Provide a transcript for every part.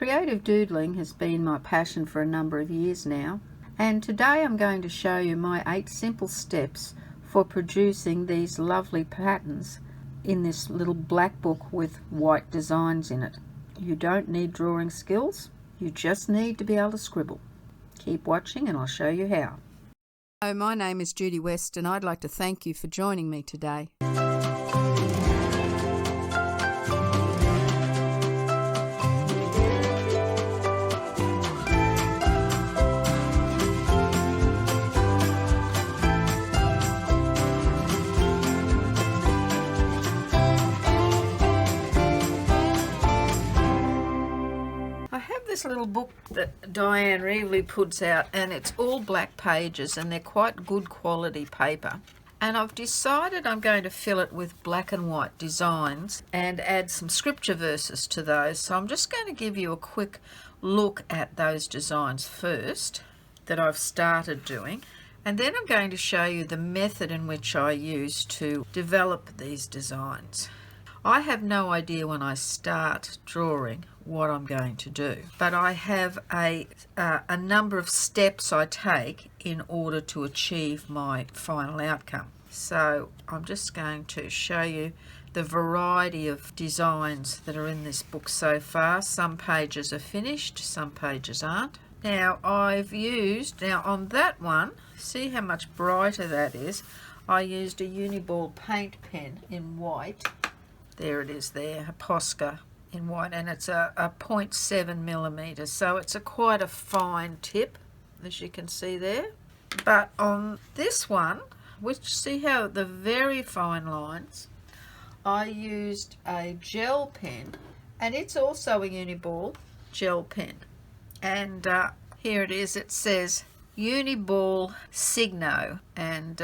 Creative doodling has been my passion for a number of years now, and today I'm going to show you my 8 simple steps for producing these lovely patterns in this little black book with white designs in it. You don't need drawing skills, you just need to be able to scribble. Keep watching and I'll show you how. Hello, my name is Judy West and I'd like to thank you for joining me today. This little book that Diane Reevely puts out, and it's all black pages and they're quite good quality paper, and I've decided I'm going to fill it with black and white designs and add some scripture verses to those. So I'm just going to give you a quick look at those designs first that I've started doing, and then I'm going to show you the method in which I use to develop these designs. I have no idea when I start drawing what I'm going to do, but I have a number of steps I take in order to achieve my final outcome. So I'm just going to show you the variety of designs that are in this book so far. Some pages are finished, some pages aren't. Now on that one, see how much brighter that is. I used a Uniball paint pen in white. There it is there, a Posca in white, and it's a 0.7 millimeters, so it's quite a fine tip, as you can see there. But on this one, which see how the very fine lines, I used a gel pen, and it's also a Uniball gel pen. And here it is, it says Uniball Signo, and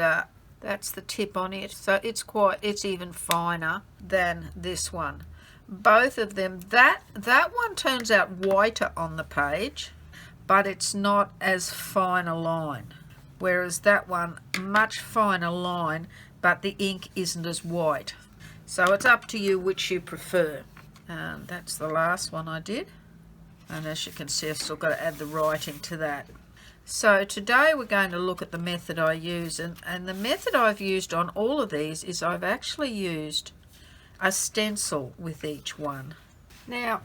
that's the tip on it, so it's even finer than this one. Both of them, that one turns out whiter on the page, but it's not as fine a line, whereas that one, much finer line, but the ink isn't as white. So it's up to you which you prefer. That's the last one I did, and as you can see I've still got to add the writing to that. So today we're going to look at the method I use, and the method I've used on all of these is I've actually used a stencil with each one. Now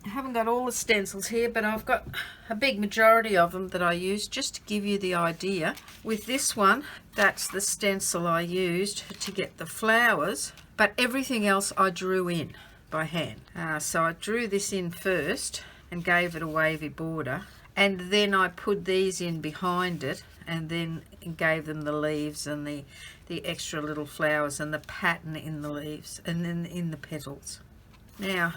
I haven't got all the stencils here, but I've got a big majority of them that I use just to give you the idea. With this one, that's the stencil I used to get the flowers, but everything else I drew in by hand. So I drew this in first and gave it a wavy border, and then I put these in behind it and then gave them the leaves and the extra little flowers and the pattern in the leaves and then in the petals. Now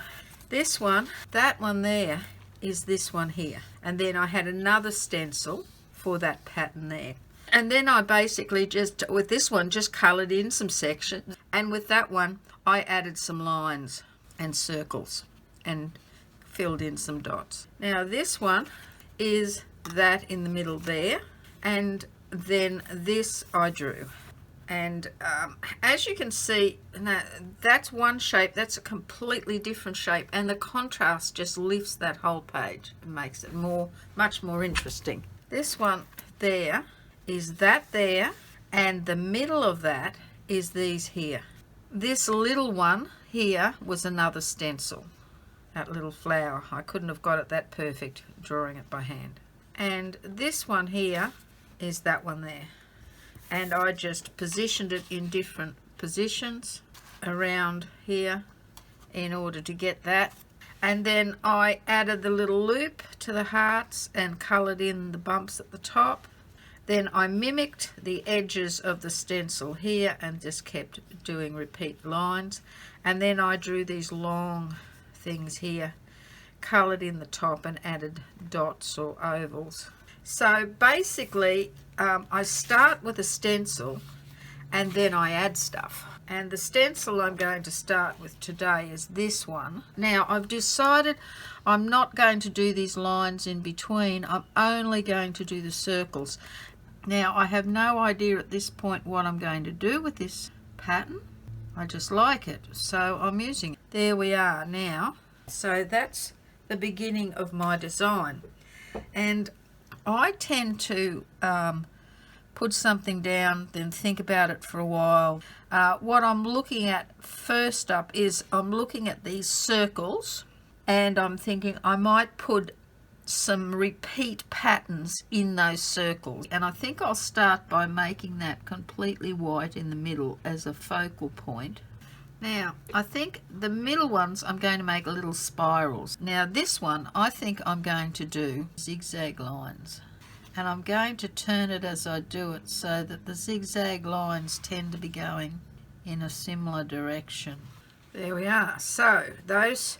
this one, that one there is this one here, and then I had another stencil for that pattern there, and then I basically just with this one just colored in some sections, and with that one I added some lines and circles and filled in some dots. Now this one is that in the middle there, and then this I drew, and as you can see, now that's one shape, that's a completely different shape, and the contrast just lifts that whole page and makes it much more interesting. This one there is that there, and the middle of that is these here. This little one here was another stencil, that little flower. I couldn't have got it that perfect drawing it by hand. And this one here is that one there, and I just positioned it in different positions around here in order to get that, and then I added the little loop to the hearts and colored in the bumps at the top. Then I mimicked the edges of the stencil here and just kept doing repeat lines, and then I drew these long things here, colored in the top and added dots or ovals. So basically I start with a stencil and then I add stuff, and the stencil I'm going to start with today is this one. Now I've decided I'm not going to do these lines in between, I'm only going to do the circles. Now I have no idea at this point what I'm going to do with this pattern. I just like it, so I'm using it. There we are now. So that's the beginning of my design. And I tend to put something down, then think about it for a while. What I'm looking at first up is I'm looking at these circles, and I'm thinking I might put some repeat patterns in those circles, and I think I'll start by making that completely white in the middle as a focal point. Now I think the middle ones I'm going to make little spirals. Now this one I think I'm going to do zigzag lines, and I'm going to turn it as I do it so that the zigzag lines tend to be going in a similar direction. There we are. So those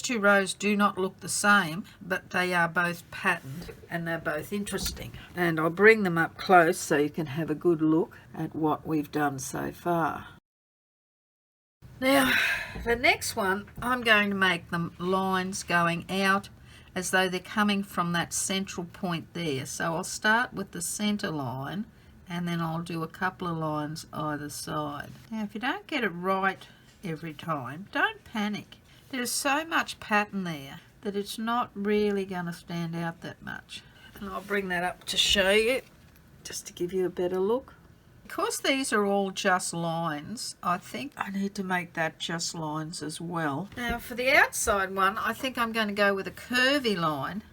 two rows do not look the same, but they are both patterned and they're both interesting. And I'll bring them up close so you can have a good look at what we've done so far. Now, the next one, I'm going to make them lines going out as though they're coming from that central point there. So I'll start with the center line, and then I'll do a couple of lines either side. Now, if you don't get it right every time, don't panic. There's so much pattern there that it's not really going to stand out that much. And I'll bring that up to show you, just to give you a better look. Because these are all just lines, I think I need to make that just lines as well. Now for the outside one, I think I'm going to go with a curvy line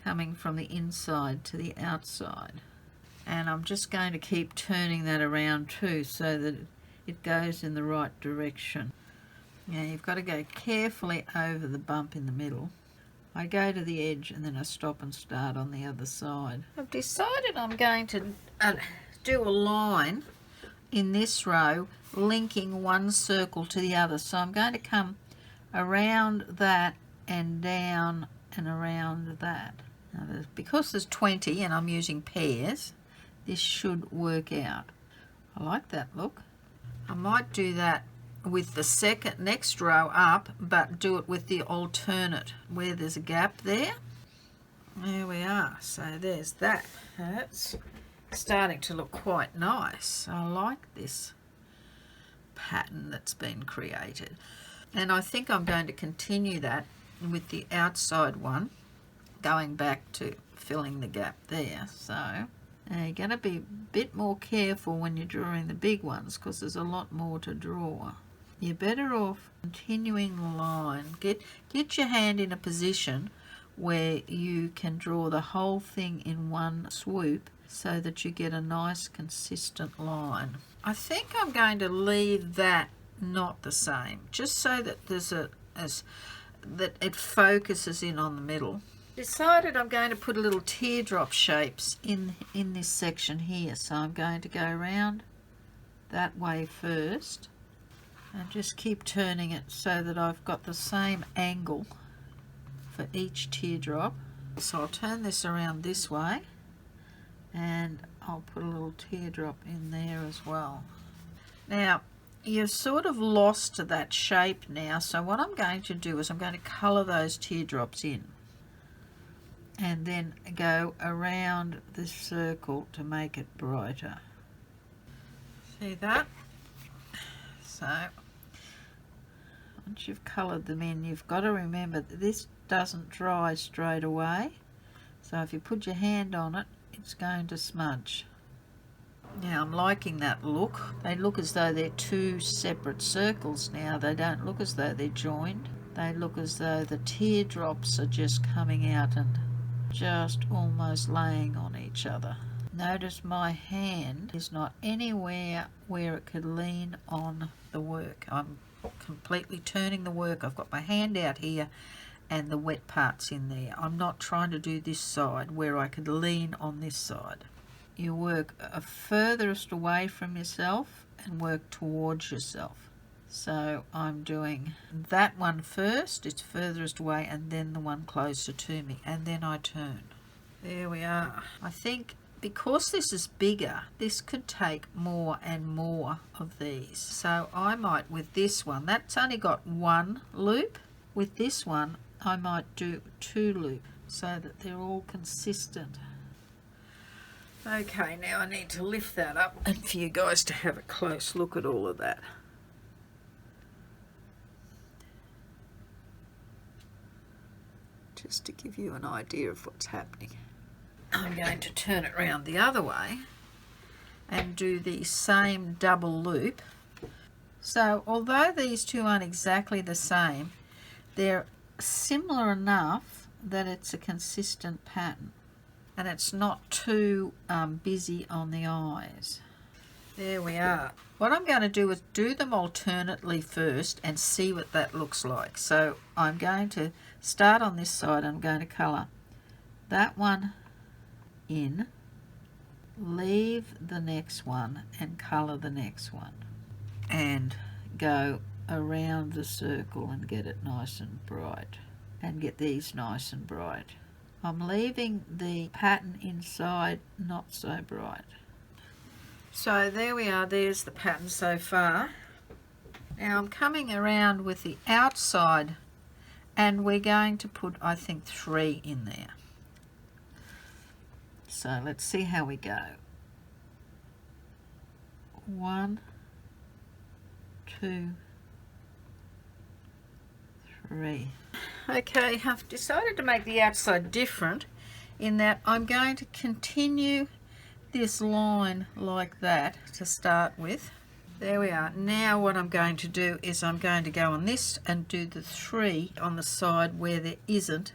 coming from the inside to the outside. And I'm just going to keep turning that around too so that it goes in the right direction. Now you've got to go carefully over the bump in the middle. I go to the edge and then I stop and start on the other side. I've decided I'm going to do a line in this row linking one circle to the other. So I'm going to come around that and down and around that. Now because there's 20 and I'm using pairs, this should work out. I like that look. I might do that with the next row up, but do it with the alternate where there's a gap there. There we are. So there's that. That's starting to look quite nice. I like this pattern that's been created, and I think I'm going to continue that with the outside one, going back to filling the gap there. So now you're going to be a bit more careful when you're drawing the big ones because there's a lot more to draw. You're better off continuing the line. Get your hand in a position where you can draw the whole thing in one swoop so that you get a nice consistent line. I think I'm going to leave that not the same, just so that there's that it focuses in on the middle. Decided I'm going to put a little teardrop shapes in this section here, so I'm going to go around that way first and just keep turning it so that I've got the same angle for each teardrop. So I'll turn this around this way and I'll put a little teardrop in there as well. Now you've sort of lost that shape now, so what I'm going to do is I'm going to colour those teardrops in and then go around this circle to make it brighter. See that? So once you've coloured them in, you've got to remember that this doesn't dry straight away, so if you put your hand on it, it's going to smudge. Now I'm liking that look. They look as though they're two separate circles now. They don't look as though they're joined. They look as though the teardrops are just coming out and just almost laying on each other. Notice my hand is not anywhere where it could lean on the work. I'm completely turning the work. I've got my hand out here and the wet parts in there. I'm not trying to do this side where I could lean on this side. You work furthest away from yourself and work towards yourself. So I'm doing that one first, it's furthest away, and then the one closer to me, and then I turn. There we are. I think because this is bigger, this could take more and more of these. So I might, with this one, that's only got one loop. With this one, I might do 2 loops so that they're all consistent. Okay, now I need to lift that up and for you guys to have a close look at all of that. just to give you an idea of what's happening. I'm going to turn it around the other way and do the same double loop. So although these two aren't exactly the same, they're similar enough that it's a consistent pattern and it's not too busy on the eyes. There we are. What I'm going to do is do them alternately first and see what that looks like. So I'm going to start on this side. I'm going to colour that one in, leave the next one and colour the next one, and go around the circle and get it nice and bright, and get these nice and bright. I'm leaving the pattern inside not so bright. So there we are, there's the pattern so far. Now I'm coming around with the outside and we're going to put, I think, 3 in there. So let's see how we go. 1, 2, 3. Okay, I've decided to make the outside different in that I'm going to continue this line like that to start with. There we are. Now what I'm going to do is I'm going to go on this and do the 3 on the side where there isn't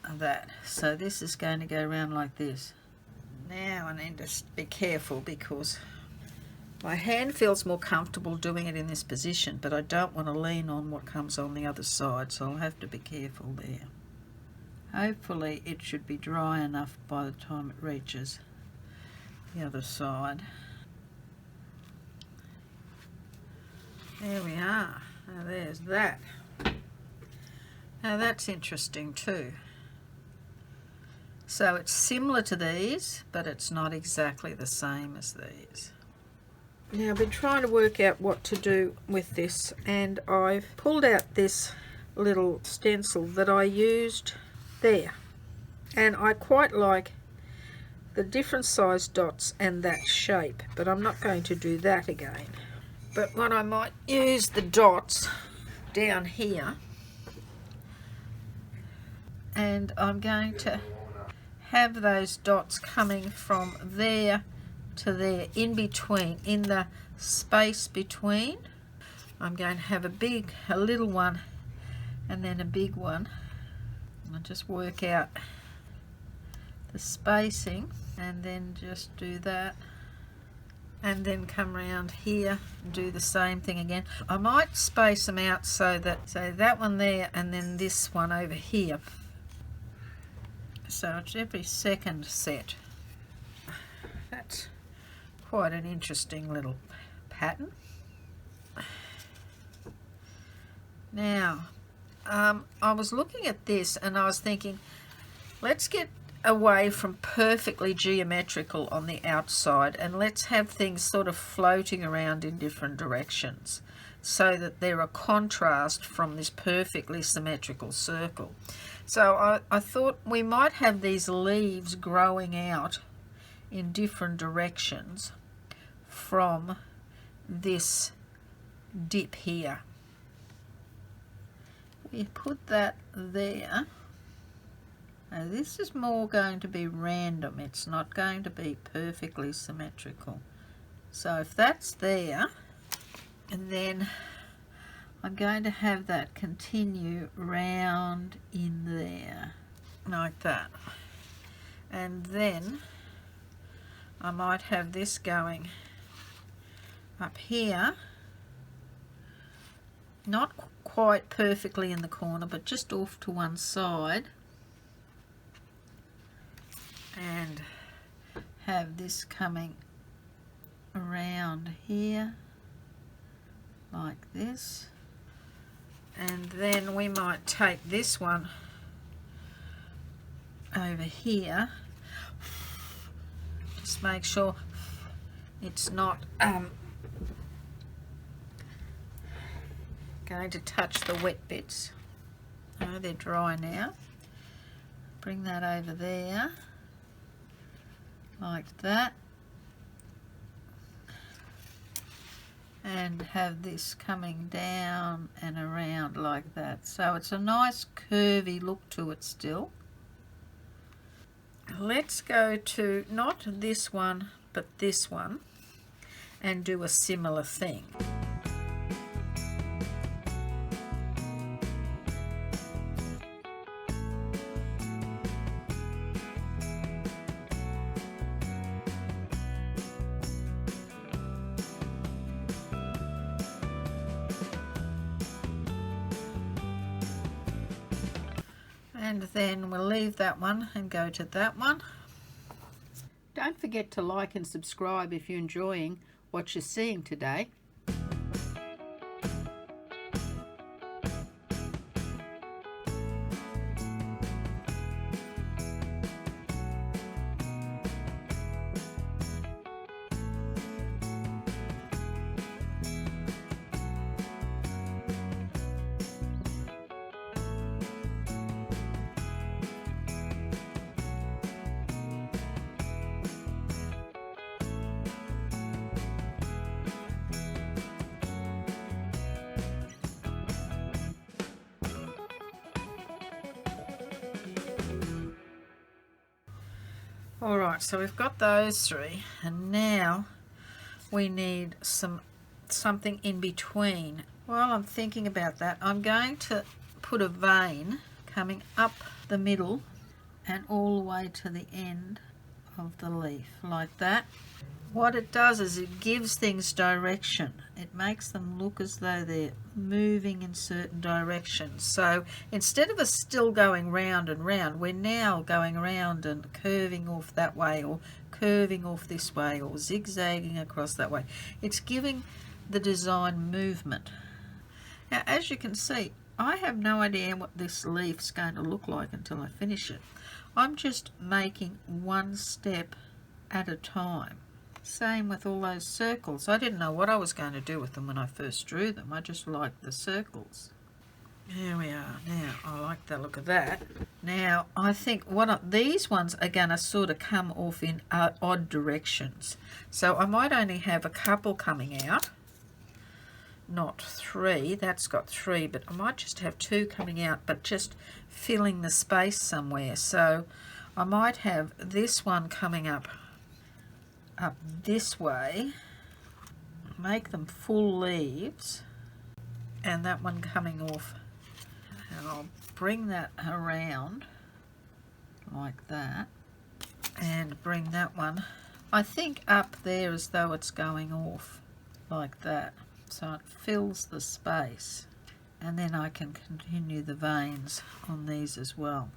that. So this is going to go around like this. Now I need to be careful because my hand feels more comfortable doing it in this position, but I don't want to lean on what comes on the other side, so I'll have to be careful there. Hopefully it should be dry enough by the time it reaches the other side. There we are. Now there's that. Now that's interesting too. So it's similar to these, but it's not exactly the same as these. Now I've been trying to work out what to do with this, and I've pulled out this little stencil that I used there, and I quite like the different size dots and that shape, but I'm not going to do that again. But what I might use the dots down here, and I'm going to have those dots coming from there to there, in between, in the space between. I'm going to have a little one and then a big one. I'll just work out the spacing and then just do that, and then come around here and do the same thing again. I might space them out so that one there and then this one over here, so it's every second set. That's quite an interesting little pattern. Now I was looking at this and I was thinking, let's get away from perfectly geometrical on the outside and let's have things sort of floating around in different directions so that they're a contrast from this perfectly symmetrical circle. So I thought we might have these leaves growing out in different directions from this dip here. We put that there. Now this is more going to be random, it's not going to be perfectly symmetrical. So if that's there, and then I'm going to have that continue round in there, like that. And then I might have this going up here, not quite perfectly in the corner, but just off to one side, and have this coming around here like this. And then we might take this one over here, just make sure it's not going to touch the wet bits. Oh, they're dry now. Bring that over there like that, and have this coming down and around like that. So it's a nice curvy look to it still. Let's go to not this one but this one and do a similar thing. And then we'll leave that one and go to that one. Don't forget to like and subscribe if you're enjoying what you're seeing today. Alright, so we've got those three, and now we need something in between. While I'm thinking about that, I'm going to put a vein coming up the middle and all the way to the end of the leaf, like that. What it does is it gives things direction. It makes them look as though they're moving in certain directions. So instead of us still going round and round, we're now going around and curving off that way, or curving off this way, or zigzagging across that way. It's giving the design movement. Now, as you can see, I have no idea what this leaf's going to look like until I finish it. I'm just making one step at a time. Same with all those circles. I didn't know what I was going to do with them when I first drew them. I just liked the circles. Here we are. Now, I like the look of that. Now, I think these ones are going to sort of come off in odd directions. So I might only have a couple coming out. Not three. That's got three, but I might just have two coming out, but just filling the space somewhere. So I might have this one coming up this way, make them full leaves, and that one coming off, and I'll bring that around like that and bring that one, I think, up there as though it's going off like that, so it fills the space, and then I can continue the veins on these as well.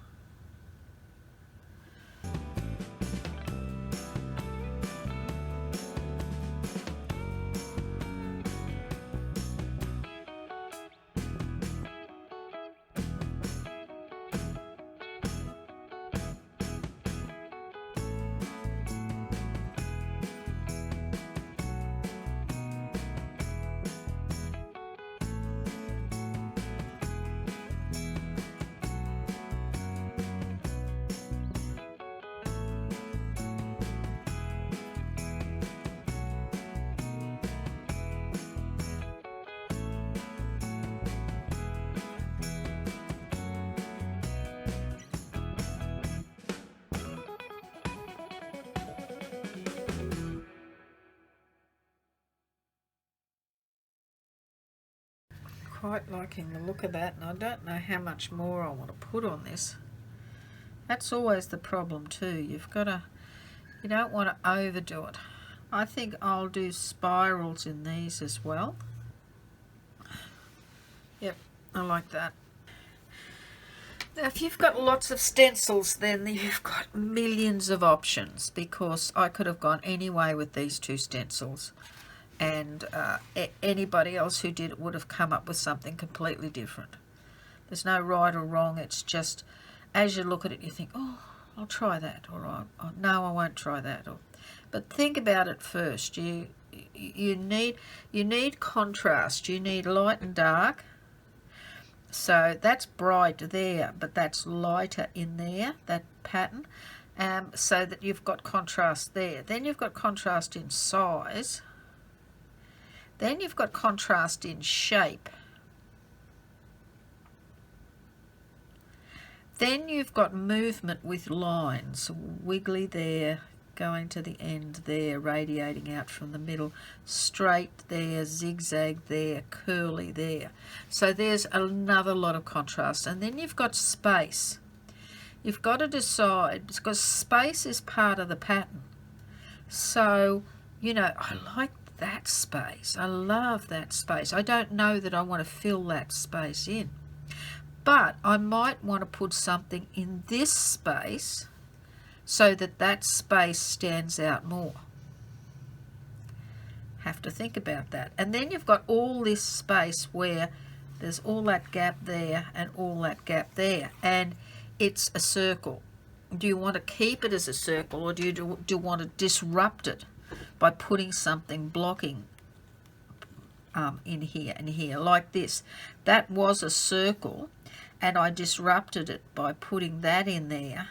Quite liking the look of that, and I don't know how much more I want to put on this. That's always the problem too. You don't want to overdo it. I think I'll do spirals in these as well. Yep, I like that. Now, if you've got lots of stencils, then you've got millions of options, because I could have gone any way with these two stencils, and anybody else who did it would have come up with something completely different. There's no right or wrong. It's just, as you look at it, you think, oh, I'll try that, or oh, no, I won't try that. But think about it first. You need contrast. You need light and dark. So that's bright there, but that's lighter in there, that pattern, so that you've got contrast there. Then you've got contrast in size. Then you've got contrast in shape. Then you've got movement with lines, wiggly there, going to the end there, radiating out from the middle, straight there, zigzag there, curly there. So there's another lot of contrast. And then you've got space. You've got to decide, because space is part of the pattern. So, you know, I like that space. I love that space. I don't know that I want to fill that space in. But I might want to put something in this space so that that space stands out more. Have to think about that. And then you've got all this space where there's all that gap there and all that gap there. And it's a circle. Do you want to keep it as a circle, or do you want to disrupt it by putting something blocking in here and here, like this? That was a circle, and I disrupted it by putting that in there,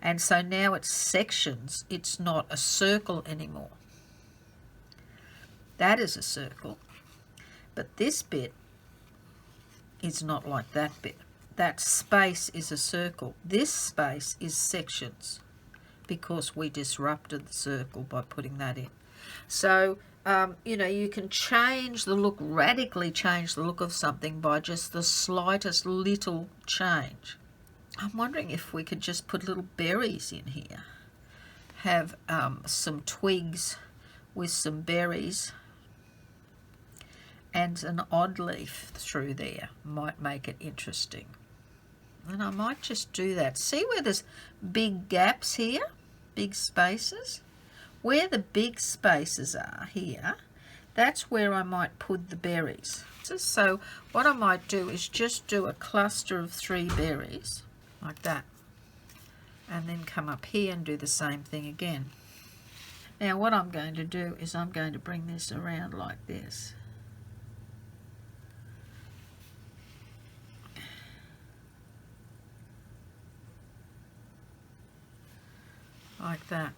and so now it's sections. It's not a circle anymore. That is a circle, but this bit is not like that bit. That space is a circle. This space is sections, because we disrupted the circle by putting that in. So you know, you can change the look, radically change the look of something by just the slightest little change. I'm wondering if we could just put little berries in here. Have some twigs with some berries and an odd leaf through there. Might make it interesting. And I might just do that. See where there's big gaps here? Big spaces? Where the big spaces are here, that's where I might put the berries. So what I might do is just do a cluster of 3 berries, like that. And then come up here and do the same thing again. Now what I'm going to do is I'm going to bring this around like this. Like that.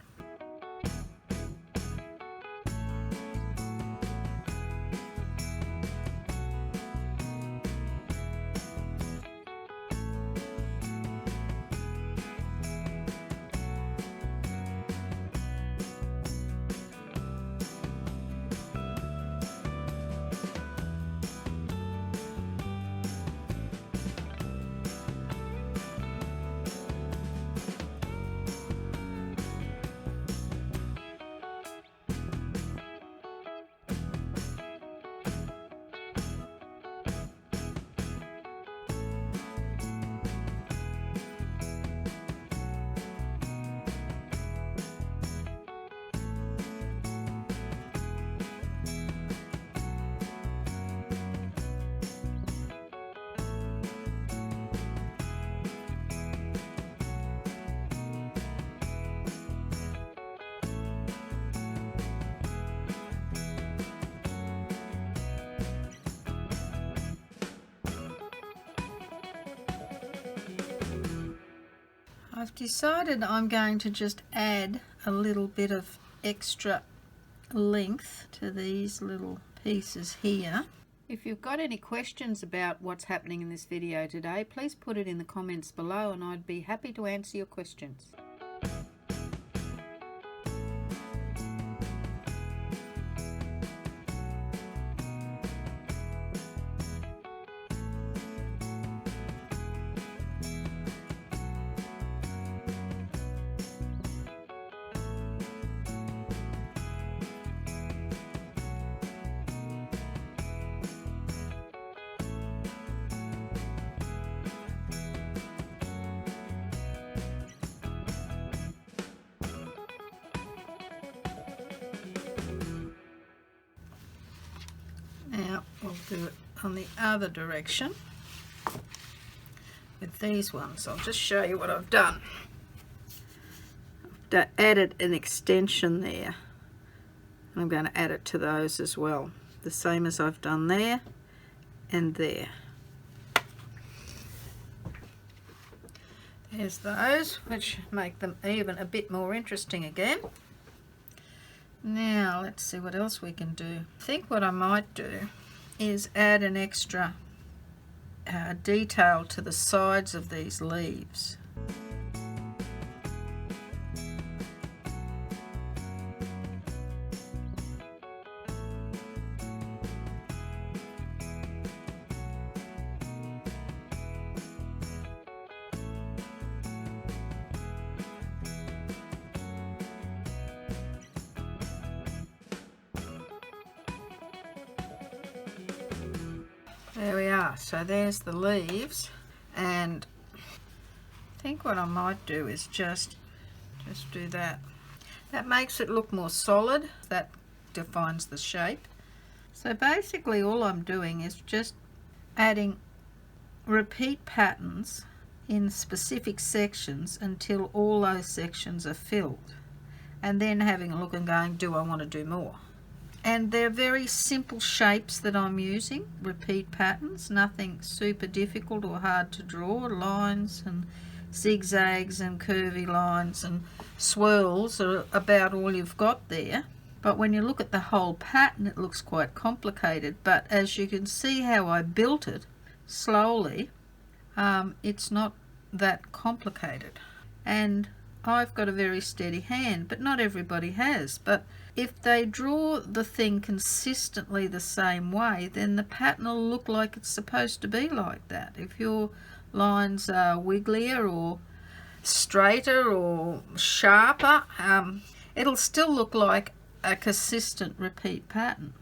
I've decided I'm going to just add a little bit of extra length to these little pieces here. If you've got any questions about what's happening in this video today, please put it in the comments below and I'd be happy to answer your questions. Now we'll do it on the other direction with these ones. I'll just show you what I've done. I've added an extension there. I'm going to add it to those as well. The same as I've done there and there. There's those, which make them even a bit more interesting again. Now let's see what else we can do. I think what I might do is add an extra detail to the sides of these leaves. There we are, so there's the leaves, and I think what I might do is just do that. That makes it look more solid, that defines the shape. So basically all I'm doing is just adding repeat patterns in specific sections until all those sections are filled, and then having a look and going, do I want to do more? And they're very simple shapes that I'm using, repeat patterns, nothing super difficult or hard to draw. Lines and zigzags and curvy lines and swirls are about all you've got there. But when you look at the whole pattern, it looks quite complicated. But as you can see how I built it slowly, it's not that complicated. And I've got a very steady hand, but not everybody has. But if they draw the thing consistently the same way, then the pattern will look like it's supposed to be like that. If your lines are wigglier or straighter or sharper, it'll still look like a consistent repeat pattern.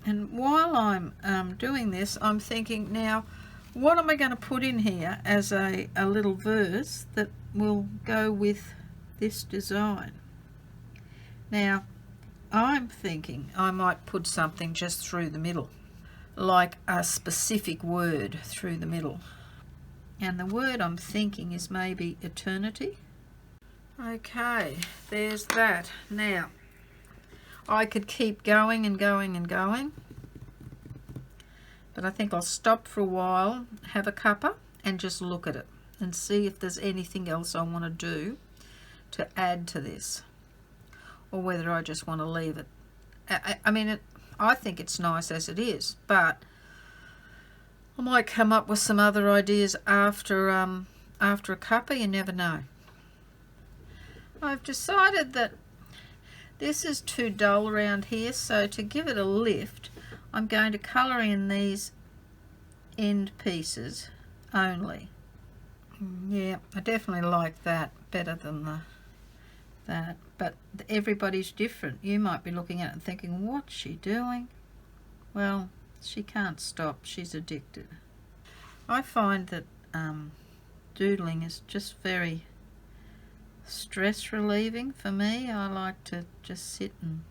And while I'm doing this, I'm thinking, now what am I going to put in here as a little verse that will go with this design? Now I'm thinking I might put something just through the middle, like a specific word through the middle. And the word I'm thinking is maybe eternity. Okay, there's that. Now I could keep going and going and going, but I think I'll stop for a while, have a cuppa, and just look at it and see if there's anything else I want to do to add to this, or whether I just want to leave it. I mean, I think it's nice as it is, but I might come up with some other ideas after a cuppa. You never know. I've decided that this is too dull around here, so to give it a lift, I'm going to colour in these end pieces only. Yeah, I definitely like that better than that, but everybody's different. You might be looking at it and thinking, what's she doing? Well, she can't stop. She's addicted. I find that doodling is just very stress relieving for me. I like to just sit, and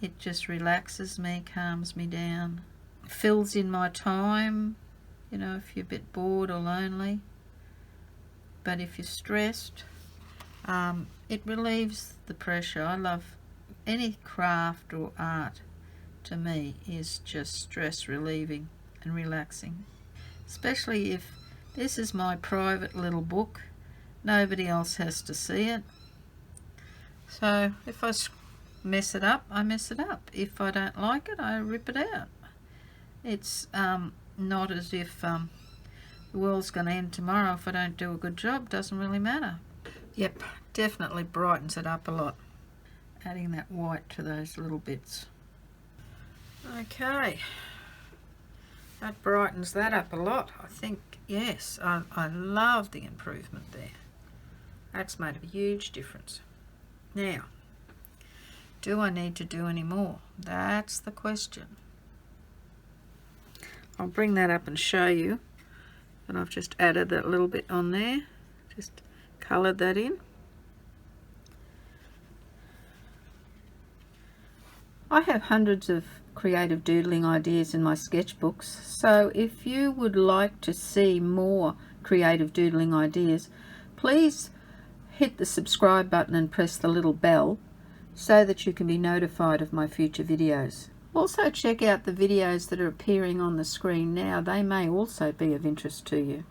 it just relaxes me, calms me down, fills in my time, you know, if you're a bit bored or lonely. But if you're stressed, it relieves the pressure. I love any craft or art. To me is just stress relieving and relaxing, especially if this is my private little book. Nobody else has to see it. So if I mess it up, I mess it up. If I don't like it, I rip it out. It's not as if the world's going to end tomorrow if I don't do a good job. Doesn't really matter. Yep, definitely brightens it up a lot, adding that white to those little bits. Okay, that brightens that up a lot. I think, yes, I love the improvement there. That's made a huge difference. Now, do I need to do any more? That's the question. I'll bring that up and show you that I've just added that little bit on there, just coloured that in. I have hundreds of creative doodling ideas in my sketchbooks, so if you would like to see more creative doodling ideas, please hit the subscribe button and press the little bell so that you can be notified of my future videos. Also check out the videos that are appearing on the screen now. They may also be of interest to you.